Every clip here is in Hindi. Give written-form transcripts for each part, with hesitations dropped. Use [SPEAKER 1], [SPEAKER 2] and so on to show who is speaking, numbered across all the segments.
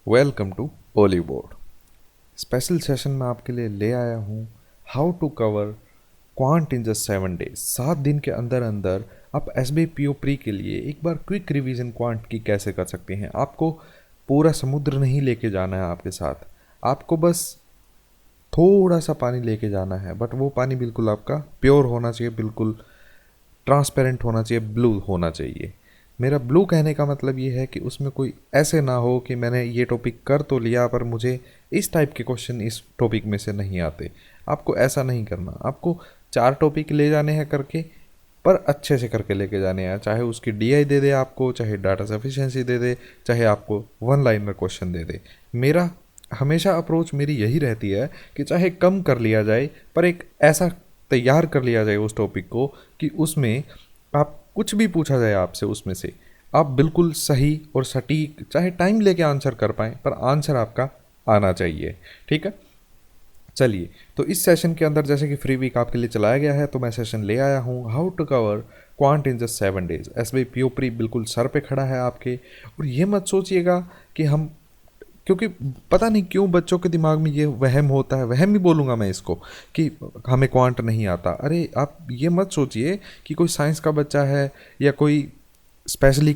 [SPEAKER 1] Welcome to Oliveboard. Special session में आपके लिए ले आया हूँ how to cover quant in just 7 days. 7 दिन के अंदर अंदर आप S B P O pre के लिए एक बार क्विक रिवीजन क्वांट की कैसे कर सकते हैं। आपको पूरा समुद्र नहीं लेके जाना है आपके साथ, आपको बस थोड़ा सा पानी लेके जाना है, बट वो पानी बिल्कुल आपका प्योर होना चाहिए, बिल्कुल ट्रांसपेरेंट होना चाहिए, ब्लू होना चाहिए। मेरा ब्लू कहने का मतलब ये है कि उसमें कोई ऐसे ना हो कि मैंने ये टॉपिक कर तो लिया पर मुझे इस टाइप के क्वेश्चन इस टॉपिक में से नहीं आते। आपको ऐसा नहीं करना, आपको 4 टॉपिक ले जाने हैं करके, पर अच्छे से करके लेके जाने हैं। चाहे उसकी डीआई दे दे आपको, चाहे डाटा सफिशिएंसी दे दे, चाहे आपको वन लाइनर क्वेश्चन दे दे। मेरा हमेशा अप्रोच मेरी यही रहती है कि चाहे कम कर लिया जाए पर एक ऐसा तैयार कर लिया जाए उस टॉपिक को कि उसमें आप कुछ भी पूछा जाए आपसे, उसमें से आप बिल्कुल सही और सटीक चाहे टाइम लेके आंसर कर पाएँ, पर आंसर आपका आना चाहिए। ठीक है, चलिए। तो इस सेशन के अंदर जैसे कि फ्री वीक आपके लिए चलाया गया है, तो मैं सेशन ले आया हूँ how to cover quant in just 7 days. S B P O pre बिल्कुल सर पे खड़ा है आपके। और ये मत सोचिएगा कि हम, क्योंकि पता नहीं क्यों बच्चों के दिमाग में ये वहम होता है, वहम ही बोलूँगा मैं इसको, कि हमें क्वांट नहीं आता। अरे आप ये मत सोचिए कि कोई साइंस का बच्चा है या कोई स्पेशली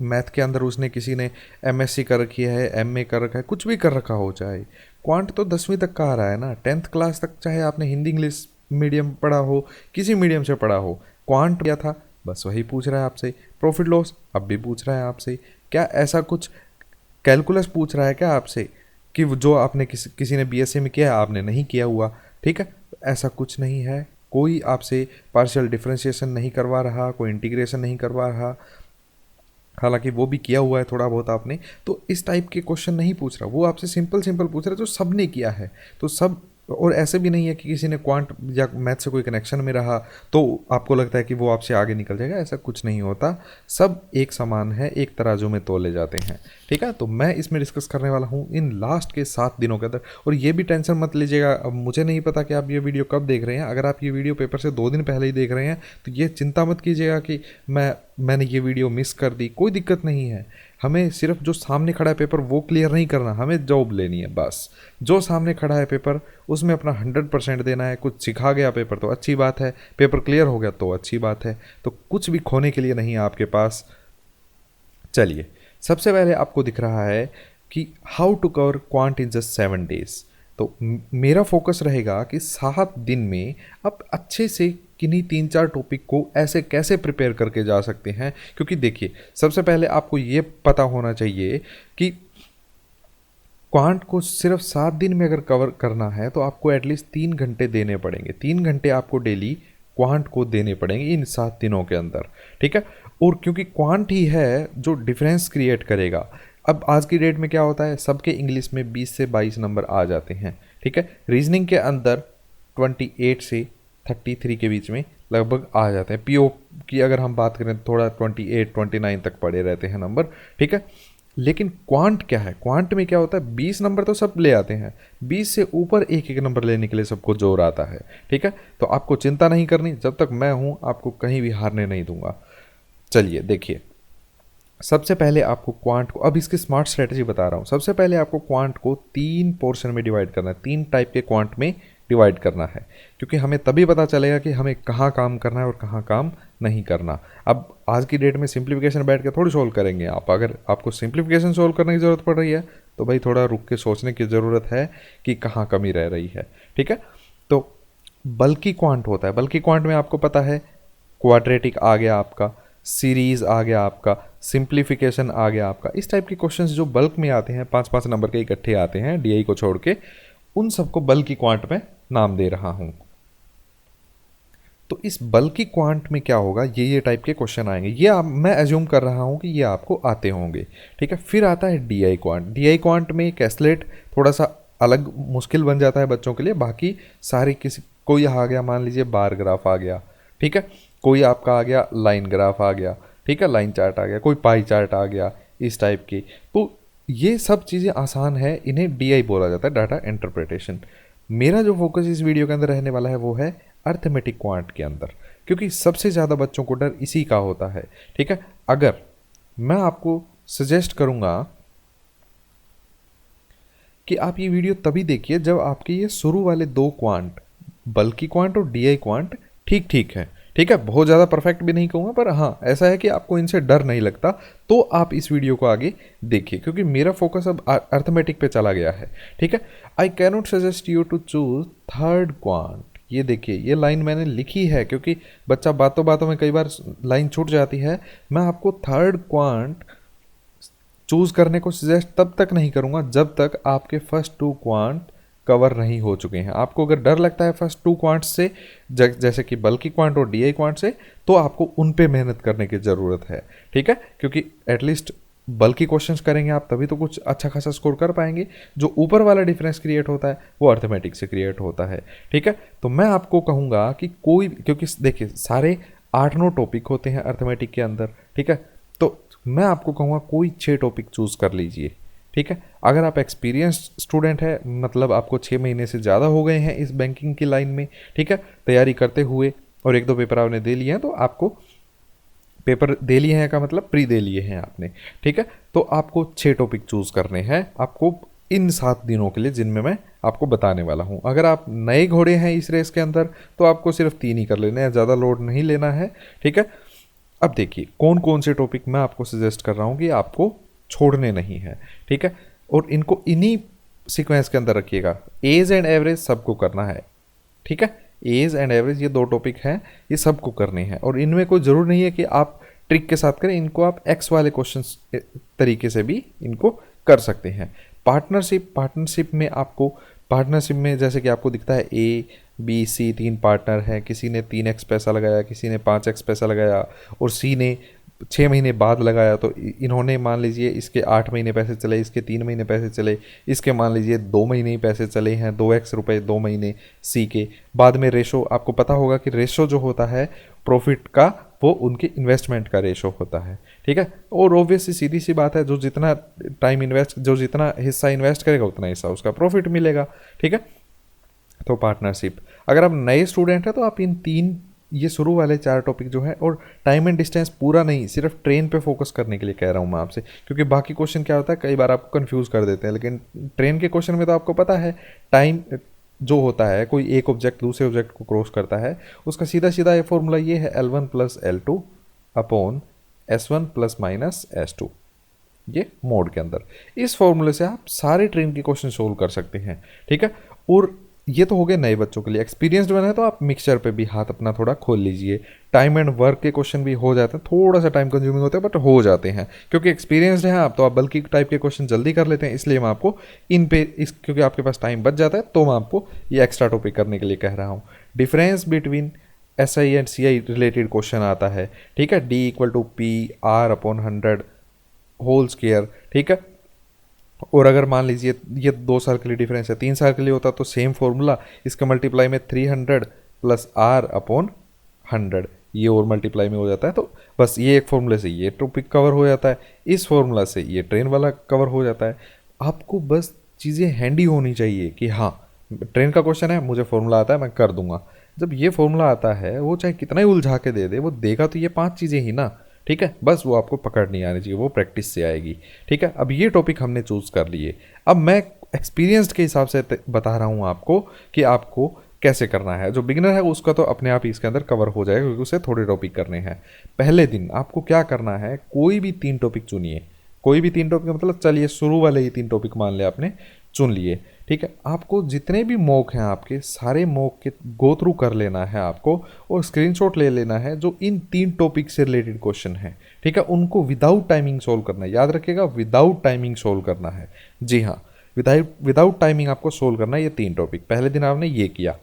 [SPEAKER 1] मैथ के अंदर उसने किसी ने एमएससी कर रखी है, एमए कर रखा है, कुछ भी कर रखा हो। चाहे क्वांट तो 10वीं तक का आ रहा है ना, 10th क्लास तक, चाहे आपने हिंदी इंग्लिश मीडियम पढ़ा हो, किसी मीडियम से पढ़ा हो, क्वांट किया था, बस वही पूछ रहा है आपसे। प्रॉफिट लॉस अब भी पूछ रहा है आपसे। क्या ऐसा कुछ कैलकुलस पूछ रहा है क्या आपसे कि जो आपने किसी ने बीएससी में किया है आपने नहीं किया हुआ? ठीक है, ऐसा कुछ नहीं है। कोई आपसे पार्शियल डिफरेंशिएशन नहीं करवा रहा, कोई इंटीग्रेशन नहीं करवा रहा, हालांकि वो भी किया हुआ है थोड़ा बहुत आपने। तो इस टाइप के क्वेश्चन नहीं पूछ रहा, वो आपसे सिंपल सिंपल पूछ रहा है जो सब ने किया है। तो सब, और ऐसे भी नहीं है कि किसी ने क्वांट या मैथ से कोई कनेक्शन में रहा तो आपको लगता है कि वो आपसे आगे निकल जाएगा, ऐसा कुछ नहीं होता। सब एक समान है, एक तराजू में तोले जाते हैं। ठीक है, तो मैं इसमें डिस्कस करने वाला हूँ इन लास्ट के 7 दिनों के अंदर। और ये भी टेंशन मत लीजिएगा, अब मुझे नहीं पता कि आप ये वीडियो कब देख रहे हैं। अगर आप ये वीडियो पेपर से 2 दिन पहले ही देख रहे हैं तो ये चिंता मत कीजिएगा कि मैंने ये वीडियो मिस कर दी। कोई दिक्कत नहीं है, हमें सिर्फ जो सामने खड़ा है पेपर वो क्लियर नहीं करना, हमें जॉब लेनी है बस। जो सामने खड़ा है पेपर उसमें अपना 100% देना है। कुछ सिखा गया पेपर तो अच्छी बात है, पेपर क्लियर हो गया तो अच्छी बात है, तो कुछ भी खोने के लिए नहीं है आपके पास। चलिए, सबसे पहले आपको दिख रहा है कि how to cover quant in just 7 days. तो मेरा फोकस रहेगा कि 7 दिन में आप अच्छे से किन्हीं 3-4 टॉपिक को ऐसे कैसे प्रिपेयर करके जा सकते हैं। क्योंकि देखिए, सबसे पहले आपको ये पता होना चाहिए कि क्वांट को सिर्फ 7 दिन में अगर कवर करना है तो आपको एटलीस्ट 3 घंटे देने पड़ेंगे। 3 घंटे आपको डेली क्वांट को देने पड़ेंगे इन 7 दिनों के अंदर। ठीक है, और क्योंकि क्वांट ही है जो डिफरेंस क्रिएट करेगा। अब आज की डेट में क्या होता है, सबके इंग्लिश में 20 से 22 नंबर आ जाते हैं। ठीक है, रीजनिंग के अंदर 28 से 33 के बीच में लगभग आ जाते हैं। पीओ की अगर हम बात करें तो थोड़ा 28-29 तक पड़े रहते हैं नंबर। ठीक है, लेकिन क्वांट क्या है, क्वांट में क्या होता है, 20 नंबर तो सब ले आते हैं, 20 से ऊपर एक एक नंबर लेने के लिए सबको जोर आता है। ठीक है, तो आपको चिंता नहीं करनी, जब तक मैं हूं आपको कहीं भी हारने नहीं दूंगा। चलिए देखिए, सबसे पहले आपको क्वांट को, अब इसकी स्मार्ट स्ट्रेटजी बता रहा हूँ। सबसे पहले आपको क्वांट को 3 पोर्शन में डिवाइड करना है, 3 टाइप के क्वांट में डिवाइड करना है, क्योंकि हमें तभी पता चलेगा कि हमें कहाँ काम करना है और कहाँ काम नहीं करना। अब आज की डेट में सिंप्लीफिकेशन बैठ के थोड़ी सोल्व करेंगे आप। अगर आपको सिंप्लीफिकेशन सोल्व करने की ज़रूरत पड़ रही है तो भाई थोड़ा रुक के सोचने की ज़रूरत है कि कहाँ कमी रह रही है। ठीक है, तो बल्कि क्वांट होता है, बल्कि क्वांट में आपको पता है क्वाड्रेटिक आ गया आपका, सीरीज आ गया आपका, सिंप्लीफिकेशन आ गया आपका। इस टाइप के क्वेश्चंस जो बल्क में आते हैं, 5-5 नंबर के इकट्ठे आते हैं डीआई को छोड़ के, उन सबको बल्कि क्वांट में नाम दे रहा हूं। तो इस बल्कि क्वांट में क्या होगा, ये टाइप के क्वेश्चन आएंगे। मैं एज्यूम कर रहा हूं कि ये आपको आते होंगे। ठीक है, फिर आता है डीआई क्वांट। डीआई क्वांट में कैसलेट थोड़ा सा अलग मुश्किल बन जाता है बच्चों के लिए। बाकी सारी किसी, कोई आ गया मान लीजिए बार ग्राफ आ गया, ठीक है, कोई आपका आ गया लाइन ग्राफ आ गया, ठीक है, लाइन चार्ट आ गया, कोई पाई चार्ट आ गया, इस टाइप की। तो ये सब चीज़ें आसान है, इन्हें डीआई बोला जाता है, डाटा इंटरप्रिटेशन। मेरा जो फोकस इस वीडियो के अंदर रहने वाला है वो है अर्थमेटिक क्वांट के अंदर, क्योंकि सबसे ज़्यादा बच्चों को डर इसी का होता है। ठीक है, अगर मैं आपको सजेस्ट करूँगा कि आप ये वीडियो तभी देखिए जब आपके ये शुरू वाले दो क्वांट, बल्कि क्वांट और डीआई क्वांट, ठीक ठीक है। ठीक है, बहुत ज़्यादा परफेक्ट भी नहीं कहूँगा, पर हाँ ऐसा है कि आपको इनसे डर नहीं लगता, तो आप इस वीडियो को आगे देखिए, क्योंकि मेरा फोकस अब अर्थमेटिक पे चला गया है। ठीक है, I cannot suggest you to choose third quant. ये देखिए, ये लाइन मैंने लिखी है क्योंकि बच्चा बातों बातों में कई बार लाइन छूट जाती है। मैं आपको थर्ड क्वांट चूज करने को सजेस्ट तब तक नहीं करूंगा जब तक आपके फर्स्ट टू क्वांट कवर नहीं हो चुके हैं। आपको अगर डर लगता है फर्स्ट टू क्वांट से, जैसे कि बल्कि क्वांट और डीआई क्वांट से, तो आपको उन पे मेहनत करने की ज़रूरत है। ठीक है, क्योंकि एटलीस्ट बल्कि क्वेश्चंस करेंगे आप तभी तो कुछ अच्छा खासा स्कोर कर पाएंगे। जो ऊपर वाला डिफरेंस क्रिएट होता है वो अर्थमेटिक से क्रिएट होता है। ठीक है, तो मैं आपको कहूँगा कि कोई, क्योंकि देखिए सारे 8-9 टॉपिक होते हैं अर्थमेटिक के अंदर। ठीक है, तो मैं आपको कहूँगा कोई 6 टॉपिक चूज़ कर लीजिए। ठीक है, अगर आप एक्सपीरियंस्ड स्टूडेंट है, मतलब आपको 6 महीने से ज़्यादा हो गए हैं इस बैंकिंग की लाइन में, ठीक है, तैयारी करते हुए, और 1-2 पेपर आपने दे लिए हैं, तो आपको पेपर दे लिए हैं का मतलब प्री दे लिए हैं आपने। ठीक है, तो आपको 6 टॉपिक चूज़ करने हैं आपको इन 7 दिनों के लिए, जिनमें मैं आपको बताने वाला हूँ। अगर आप नए घोड़े हैं इस रेस के अंदर तो आपको सिर्फ 3 ही कर लेने हैं, ज़्यादा लोड नहीं लेना है। ठीक है, अब देखिए कौन कौन से टॉपिक मैं आपको सजेस्ट कर रहा हूँ कि आपको छोड़ने नहीं है। ठीक है, और इनको इन्हीं सीक्वेंस के अंदर रखिएगा। एज एंड एवरेज सबको करना है। ठीक है, एज एंड एवरेज ये 2 टॉपिक हैं, ये सबको करने हैं, और इनमें कोई ज़रूर नहीं है कि आप ट्रिक के साथ करें, इनको आप एक्स वाले क्वेश्चंस तरीके से भी इनको कर सकते हैं। पार्टनरशिप में आपको, पार्टनरशिप में जैसे कि आपको दिखता है ए बी सी 3 पार्टनर हैं, किसी ने 3x पैसा लगाया, किसी ने 5x पैसा लगाया, और सी ने 6 महीने बाद लगाया। तो इन्होंने मान लीजिए इसके 8 महीने पैसे चले, इसके 3 महीने पैसे चले, इसके मान लीजिए 2 महीने ही पैसे चले हैं, 2x रुपये 2 महीने सी के। बाद में रेशो, आपको पता होगा कि रेशो जो होता है प्रॉफिट का, वो उनके इन्वेस्टमेंट का रेशो होता है। ठीक है, और ऑब्वियसली सीधी सी बात है, जो जितना टाइम इन्वेस्ट, जो जितना हिस्सा इन्वेस्ट करेगा उतना हिस्सा उसका प्रॉफिट मिलेगा। ठीक है, तो पार्टनरशिप, अगर आप नए स्टूडेंट हैं तो आप इन 3, ये शुरू वाले 4 टॉपिक जो है, और टाइम एंड डिस्टेंस पूरा नहीं, सिर्फ ट्रेन पे फोकस करने के लिए कह रहा हूँ मैं आपसे, क्योंकि बाकी क्वेश्चन क्या होता है कई बार आपको कंफ्यूज कर देते हैं, लेकिन ट्रेन के क्वेश्चन में तो आपको पता है टाइम जो होता है, कोई एक ऑब्जेक्ट दूसरे ऑब्जेक्ट को क्रॉस करता है, उसका सीधा सीधा ये फॉर्मूला ये है L1 + L2 upon S1 ± S2, ये मोड के अंदर। इस फॉर्मूले से आप सारे ट्रेन के क्वेश्चन सोल्व कर सकते हैं। ठीक है, और ये तो हो गए नए बच्चों के लिए। एक्सपीरियंस्ड बना है तो आप मिक्सचर पे भी हाथ अपना थोड़ा खोल लीजिए। टाइम एंड वर्क के क्वेश्चन भी हो जाते हैं, थोड़ा सा टाइम कंज्यूमिंग होता है बट हो जाते हैं, क्योंकि एक्सपीरियंस्ड हैं आप तो आप बल्कि टाइप के क्वेश्चन जल्दी कर लेते हैं, इसलिए मैं आपको इन पे क्योंकि आपके पास टाइम बच जाता है तो मैं आपको ये एक्स्ट्रा टॉपिक करने के लिए कह रहा हूँ। Difference between SI and CI related question आता है। ठीक है, D = P/R/100 होल स्क्वायर। ठीक है, और अगर मान लीजिए ये 2 साल के लिए डिफरेंस है, 3 साल के लिए होता तो सेम फॉर्मूला, इसका मल्टीप्लाई में 300 + R/100, ये और मल्टीप्लाई में हो जाता है। तो बस ये एक फॉर्मूले से ये टॉपिक कवर हो जाता है, इस फॉर्मूला से ये ट्रेन वाला कवर हो जाता है। आपको बस चीज़ें हैंडी होनी चाहिए कि हाँ ट्रेन का क्वेश्चन है, मुझे फॉर्मूला आता है, मैं कर दूंगा। जब ये फॉर्मूला आता है, वो चाहे कितना ही उलझा के दे दे, वो देगा तो ये 5 चीज़ें ही ना। ठीक है, बस वो आपको पकड़ नहीं आनी चाहिए, वो प्रैक्टिस से आएगी। ठीक है, अब ये टॉपिक हमने चूज़ कर लिए। अब मैं एक्सपीरियंस्ड के हिसाब से बता रहा हूँ आपको कि आपको कैसे करना है। जो बिगिनर है उसका तो अपने आप ही इसके अंदर कवर हो जाएगा, क्योंकि उसे थोड़े टॉपिक करने हैं। पहले दिन आपको क्या करना है, कोई भी 3 टॉपिक चुनिए। कोई भी 3 टॉपिक मतलब चलिए शुरू वाले ही 3 टॉपिक मान लिया आपने, चुन लिए। ठीक है, आपको जितने भी मॉक हैं आपके, सारे मॉक के गो थ्रू कर लेना है आपको, और स्क्रीनशॉट ले लेना है जो इन 3 टॉपिक से रिलेटेड क्वेश्चन है। ठीक है, उनको विदाउट टाइमिंग सोल्व करना है, याद रखिएगा विदाउट टाइमिंग सोल्व करना है। जी हाँ, विदाउट टाइमिंग आपको सोल्व करना है ये 3 टॉपिक। पहले दिन आपने ये किया,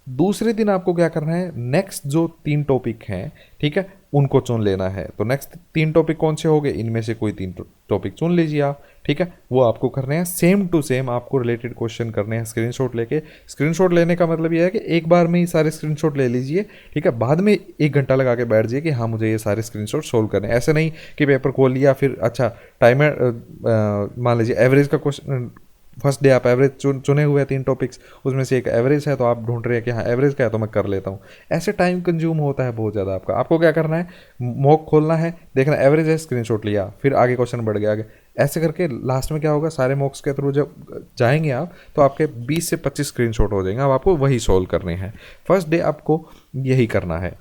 [SPEAKER 1] दूसरे दिन आपको क्या करना है, नेक्स्ट जो 3 टॉपिक हैं, ठीक है, उनको चुन लेना है। तो नेक्स्ट 3 टॉपिक कौन से हो गए, इनमें से कोई 3 टॉपिक चुन लीजिए आप। ठीक है, वो आपको करने हैं, सेम टू सेम आपको रिलेटेड क्वेश्चन करने हैं स्क्रीनशॉट लेके। स्क्रीनशॉट लेने का मतलब ये है कि एक बार में ही सारे स्क्रीनशॉट ले लीजिए। ठीक है, बाद में 1 घंटा लगा के बैठ जाइए कि हाँ मुझे ये सारे स्क्रीनशॉट सोल्व करने हैं। ऐसे नहीं कि पेपर खोल लिया फिर अच्छा टाइमर, मान लीजिए एवरेज का क्वेश्चन, फर्स्ट डे आप एवरेज चुने हुए हैं 3 टॉपिक्स, उसमें से एक एवरेज है तो आप ढूंढ रहे हैं कि हाँ एवरेज का है तो मैं कर लेता हूँ। ऐसे टाइम कंज्यूम होता है बहुत ज़्यादा आपका। आपको क्या करना है, मॉक खोलना है, देखना एवरेज है, स्क्रीनशॉट लिया, फिर आगे क्वेश्चन बढ़ गया, आगे ऐसे करके लास्ट में क्या होगा, सारे मॉक्स के थ्रू जब जाएंगे आप तो आपके 20 से 25 स्क्रीनशॉट हो जाएंगे। अब आपको वही सॉल्व करने हैं। फर्स्ट डे आपको यही करना है।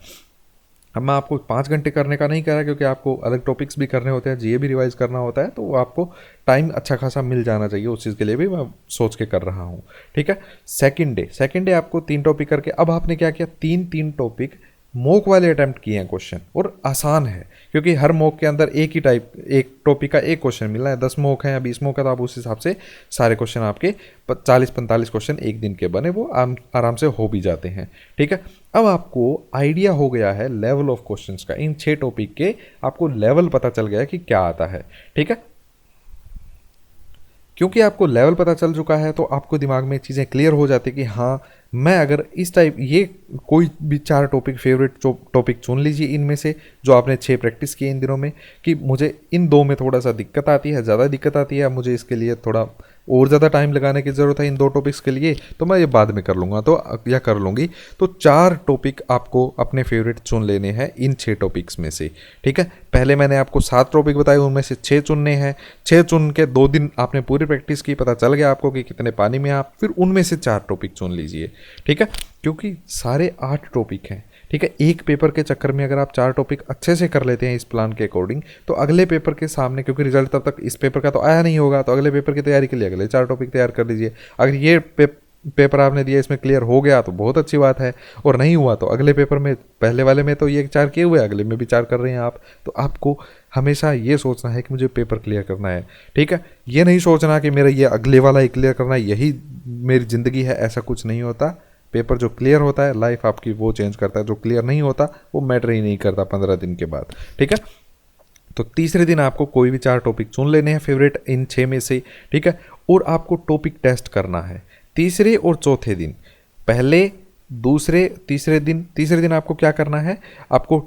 [SPEAKER 1] अब मैं आपको 5 घंटे करने का नहीं कह रहा, क्योंकि आपको अलग टॉपिक्स भी करने होते हैं, जीए भी रिवाइज करना होता है, तो वो आपको टाइम अच्छा खासा मिल जाना चाहिए, उस चीज़ के लिए भी मैं सोच के कर रहा हूँ। ठीक है। सेकंड डे आपको 3 टॉपिक करके, अब आपने क्या किया, 3 टॉपिक मॉक वाले अटैम्प्ट किए हैं क्वेश्चन, और आसान है क्योंकि हर मॉक के अंदर एक टॉपिक का एक क्वेश्चन मिल रहा है। 10 मॉक हैं या 20 मॉक है, तो आप उस हिसाब से सारे क्वेश्चन आपके 40-45 क्वेश्चन एक दिन के बने, वो आराम से हो भी जाते हैं। ठीक है। अब आपको आइडिया हो गया है लेवल ऑफ क्वेश्चंस का, इन 6 टॉपिक के आपको लेवल पता चल गया कि क्या आता है। ठीक है। क्योंकि आपको लेवल पता चल चुका है तो आपको दिमाग में चीज़ें क्लियर हो जाती है कि हाँ, मैं अगर इस टाइप ये कोई भी 4 टॉपिक फेवरेट टॉपिक चुन लीजिए इनमें से, जो आपने 6 प्रैक्टिस किए इन दिनों में, कि मुझे इन 2 में थोड़ा सा दिक्कत आती है, ज़्यादा दिक्कत आती है, मुझे इसके लिए थोड़ा और ज़्यादा टाइम लगाने की ज़रूरत है इन 2 टॉपिक्स के लिए, तो मैं ये बाद में कर लूँगा तो या कर लूँगी। तो 4 टॉपिक आपको अपने फेवरेट चुन लेने हैं इन 6 टॉपिक्स में से। ठीक है। पहले मैंने आपको 7 टॉपिक बताए, उनमें से 6 चुनने हैं। 6 चुन के 2 दिन आपने पूरी प्रैक्टिस की, पता चल गया आपको कि कितने पानी में आप, फिर उनमें से 4 टॉपिक चुन लीजिए। ठीक है। क्योंकि सारे 8 टॉपिक हैं। ठीक है। एक पेपर के चक्कर में अगर आप 4 टॉपिक अच्छे से कर लेते हैं इस प्लान के अकॉर्डिंग, तो अगले पेपर के सामने, क्योंकि रिजल्ट तब तक इस पेपर का तो आया नहीं होगा, तो अगले पेपर की तैयारी के लिए अगले 4 टॉपिक तैयार कर लीजिए। अगर ये पेपर आपने दिया, इसमें क्लियर हो गया तो बहुत अच्छी बात है, और नहीं हुआ तो अगले पेपर में, पहले वाले में तो ये 4 किए हुए, अगले में भी 4 कर रहे हैं आप। तो आपको हमेशा ये सोचना है कि मुझे पेपर क्लियर करना है। ठीक है। ये नहीं सोचना कि मेरा ये अगले वाला ही क्लियर करना है, यही मेरी ज़िंदगी है, ऐसा कुछ नहीं होता। पेपर जो क्लियर होता है लाइफ आपकी वो चेंज करता है, जो क्लियर नहीं होता वो मैटर ही नहीं करता 15 दिन के बाद। ठीक है। तो तीसरे दिन आपको कोई भी 4 टॉपिक चुन लेने हैं फेवरेट इन 6 में से। ठीक है। और आपको टॉपिक टेस्ट करना है तीसरे और चौथे दिन। पहले, दूसरे, तीसरे दिन आपको क्या करना है, आपको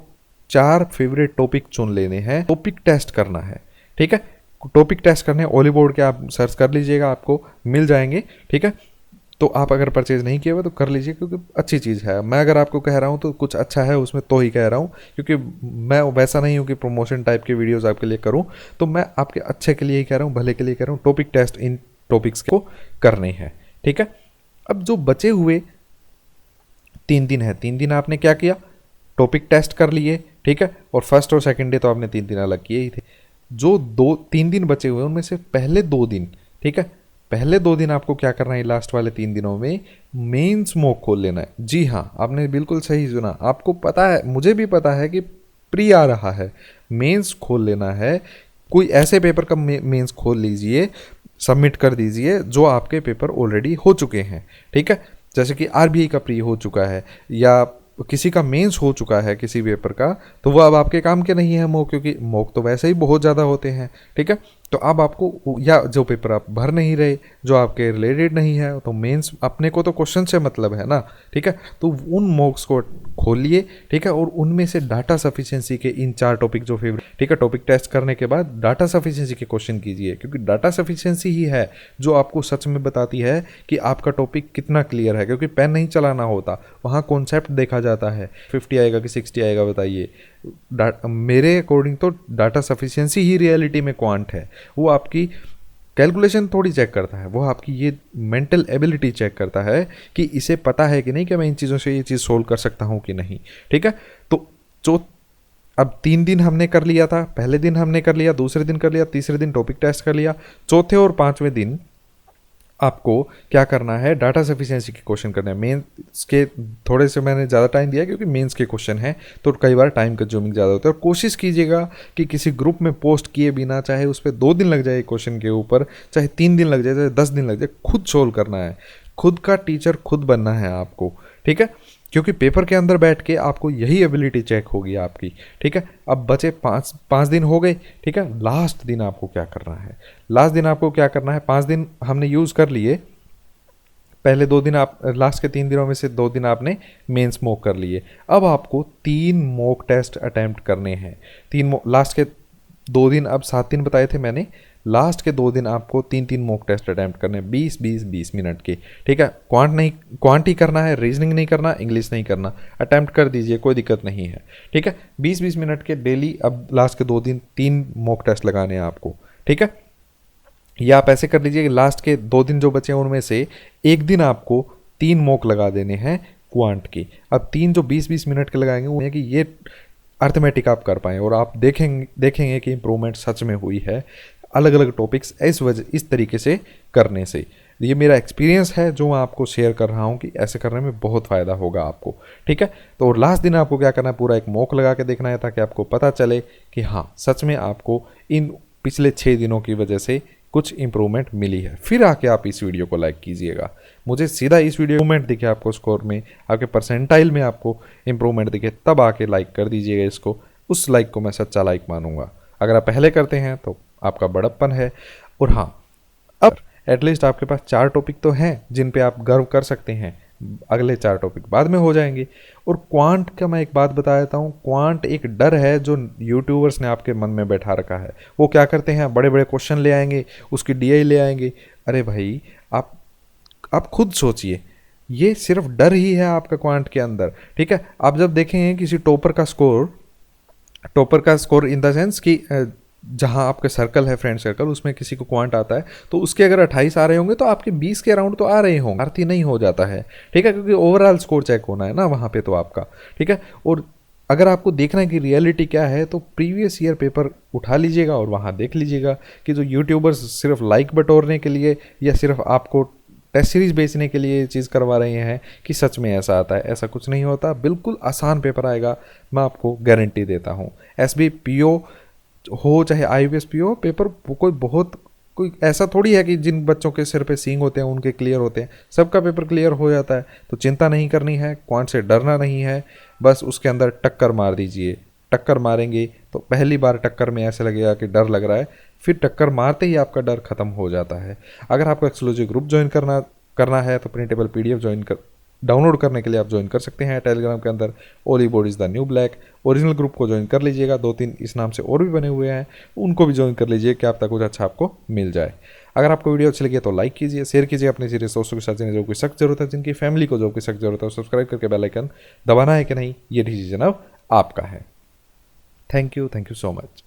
[SPEAKER 1] 4 फेवरेट टॉपिक चुन लेने हैं, टॉपिक टेस्ट करना है। ठीक है। टॉपिक टेस्ट करने ओली बोर्ड के आप सर्च कर लीजिएगा, आपको मिल जाएंगे। ठीक है। तो आप अगर परचेज नहीं किए हुए तो कर लीजिए, क्योंकि अच्छी चीज़ है। मैं अगर आपको कह रहा हूँ तो कुछ अच्छा है उसमें तो ही कह रहा हूँ, क्योंकि मैं वैसा नहीं हूँ कि प्रमोशन टाइप के वीडियोस आपके लिए करूँ, तो मैं आपके अच्छे के लिए ही कह रहा हूँ, भले के लिए कह रहा हूँ। टॉपिक टेस्ट इन टॉपिक्स को करने हैं। ठीक है। अब जो बचे हुए 3 दिन है, 3 दिन आपने क्या किया, टॉपिक टेस्ट कर लिए। ठीक है। और फर्स्ट और सेकेंड डे तो आपने 3 दिन अलग किए ही थे। जो 3 दिन बचे हुए उनमें से पहले 2 दिन, ठीक है, पहले 2 दिन आपको क्या करना है, लास्ट वाले 3 दिनों में मेंस मॉक खोल लेना है। जी हाँ, आपने बिल्कुल सही सुना। आपको पता है, मुझे भी पता है कि प्री आ रहा है, मेंस खोल लेना है। कोई ऐसे पेपर का मेंस खोल लीजिए, सबमिट कर दीजिए जो आपके पेपर ऑलरेडी हो चुके हैं। ठीक है। जैसे कि आरबीआई का प्री हो चुका है, या किसी का मेंस हो चुका है किसी पेपर का, तो वो अब आपके काम के नहीं है मॉक, क्योंकि मॉक तो वैसे ही बहुत ज़्यादा होते हैं। ठीक है। तो अब आपको, या जो पेपर आप भर नहीं रहे, जो आपके रिलेटेड नहीं है, तो मेंस अपने को तो क्वेश्चन से मतलब है ना। ठीक है। तो उन मॉक्स को खोलिए। ठीक है। और उनमें से डाटा सफिशिएंसी के इन 4 टॉपिक जो फेवरेट, ठीक है, टॉपिक टेस्ट करने के बाद डाटा सफिशिएंसी के क्वेश्चन कीजिए, क्योंकि डाटा सफिशिएंसी ही है जो आपको सच में बताती है कि आपका टॉपिक कितना क्लियर है। क्योंकि पेन नहीं चलाना होता, वहाँ कॉन्सेप्ट देखा जाता है। 50 आएगा कि 60 आएगा, बताइए। मेरे अकॉर्डिंग तो डाटा सफिशिएंसी ही रियलिटी में क्वांट है। वो आपकी कैलकुलेशन थोड़ी चेक करता है, वो आपकी ये मेंटल एबिलिटी चेक करता है कि इसे पता है कि नहीं कि मैं इन चीज़ों से ये चीज़ सोल्व कर सकता हूँ कि नहीं। ठीक है। तो जो अब 3 दिन हमने कर लिया था, पहले दिन हमने कर लिया, दूसरे दिन कर लिया, तीसरे दिन टॉपिक टेस्ट कर लिया, चौथे और 5वें दिन आपको क्या करना है, डाटा सफिशिएंसी के क्वेश्चन करने हैं। मेंस के थोड़े से मैंने ज़्यादा टाइम दिया क्योंकि मेंस के क्वेश्चन हैं, तो कई बार टाइम कंज्यूमिंग ज़्यादा होता है। और कोशिश कीजिएगा कि किसी ग्रुप में पोस्ट किए बिना, चाहे उस पर 2 दिन लग जाए क्वेश्चन के ऊपर, चाहे 3 दिन लग जाए, चाहे 10 दिन लग जाए, खुद सोल्व करना है। खुद का टीचर खुद बनना है आपको। ठीक है। क्योंकि पेपर के अंदर बैठ के आपको यही एबिलिटी चेक होगी आपकी। ठीक है। अब बचे 5 दिन हो गए। ठीक है। लास्ट दिन आपको क्या करना है, लास्ट दिन आपको क्या करना है, 5 दिन हमने यूज़ कर लिए। पहले 2 दिन आप, लास्ट के 3 दिनों में से 2 दिन आपने मेंस मॉक कर लिए। अब आपको 3 मॉक टेस्ट अटैम्प्ट करने हैं। लास्ट के 2 दिन, अब 7 दिन बताए थे मैंने, लास्ट के 2 दिन आपको 3 मॉक टेस्ट अटैम्प्ट करने हैं, 20 मिनट के। ठीक है। क्वांट ही करना है, रीजनिंग नहीं करना, इंग्लिश नहीं करना। अटैम्प्ट कर दीजिए, कोई दिक्कत नहीं है। ठीक है। 20 मिनट के डेली। अब लास्ट के 2 दिन 3 मॉक टेस्ट लगाने हैं आपको। ठीक है। या आप ऐसे कर लीजिए कि लास्ट के 2 दिन जो बचे हैं उनमें से एक दिन आपको 3 मॉक लगा देने हैं क्वांट की। अब 3 जो 20-20 मिनट के लगाएंगे वो है कि ये अर्थमेटिक आप कर पाएँ और आप देखेंगे कि इम्प्रूवमेंट सच में हुई है अलग अलग टॉपिक्स इस तरीके से करने से। ये मेरा एक्सपीरियंस है जो मैं आपको शेयर कर रहा हूँ कि ऐसे करने में बहुत फ़ायदा होगा आपको, ठीक है। तो और लास्ट दिन आपको क्या करना है, पूरा एक मॉक लगा के देखना है ताकि आपको पता चले कि हाँ सच में आपको इन पिछले 6 दिनों की वजह से कुछ इंप्रूवमेंट मिली है। फिर आके आप इस वीडियो को लाइक कीजिएगा। मुझे सीधा इस वीडियो इंप्रूवमेंट दिखे आपको स्कोर में, आपके परसेंटाइल में आपको इंप्रूवमेंट दिखे, तब आके लाइक कर दीजिएगा इसको। उस लाइक को मैं सच्चा लाइक मानूंगा। अगर आप पहले करते हैं तो आपका बड़प्पन है। और हाँ, अब एटलीस्ट आपके पास 4 टॉपिक तो हैं जिन पे आप गर्व कर सकते हैं। अगले 4 टॉपिक बाद में हो जाएंगे। और क्वांट का मैं एक बात बता देता हूँ, क्वांट एक डर है जो यूट्यूबर्स ने आपके मन में बैठा रखा है। वो क्या करते हैं, बड़े बड़े क्वेश्चन ले आएंगे, उसकी डीआई ले आएंगे। अरे भाई आप खुद सोचिए, ये सिर्फ डर ही है आपका क्वांट के अंदर, ठीक है। आप जब देखेंगे किसी टॉपर का स्कोर इन द सेंस कि जहाँ आपका सर्कल है, फ्रेंड सर्कल, उसमें किसी को क्वांट आता है तो उसके अगर 28 आ रहे होंगे तो आपके 20 के अराउंड तो आ रहे होंगे, आरती नहीं हो जाता है, ठीक है, क्योंकि ओवरऑल स्कोर चेक होना है ना वहाँ पे तो आपका, ठीक है। और अगर आपको देखना है कि रियलिटी क्या है तो प्रीवियस ईयर पेपर उठा लीजिएगा और वहाँ देख लीजिएगा कि जो यूट्यूबर्स सिर्फ लाइक बटोरने के लिए या सिर्फ आपको टेस्ट सीरीज बेचने के लिए ये चीज़ करवा रहे हैं कि सच में ऐसा आता है। ऐसा कुछ नहीं होता, बिल्कुल आसान पेपर आएगा, मैं आपको गारंटी देता हूँ। SBPO हो चाहे IBSPO पेपर कोई ऐसा थोड़ी है कि जिन बच्चों के सिर पे सींग होते हैं उनके क्लियर होते हैं, सबका पेपर क्लियर हो जाता है। तो चिंता नहीं करनी है, क्वांट से डरना नहीं है, बस उसके अंदर टक्कर मार दीजिए। टक्कर मारेंगे तो पहली बार टक्कर में ऐसे लगेगा कि डर लग रहा है, फिर टक्कर मारते ही आपका डर खत्म हो जाता है। अगर आपको एक्सक्लूसिव ग्रुप ज्वाइन करना है तो प्रिंटेबल PDF डाउनलोड करने के लिए आप ज्वाइन कर सकते हैं टेलीग्राम के अंदर। Olly board is the new black original group को ज्वाइन कर लीजिएगा। 2-3 इस नाम से और भी बने हुए हैं, उनको भी ज्वाइन कर लीजिए, क्या पता कुछ अच्छा आपको मिल जाए। अगर आपको वीडियो अच्छी लगी तो लाइक कीजिए, शेयर कीजिए अपने सीरियस दोस्तों के साथ, जिन्हें जो कोई सख्त जरूरत है, जिनकी फैमिली को जो कोई सख्त जरूरत है, सब्सक्राइब करके बेल आइकन दबाना है कि नहीं, ये डिसीजन अब आपका है। Thank you so much.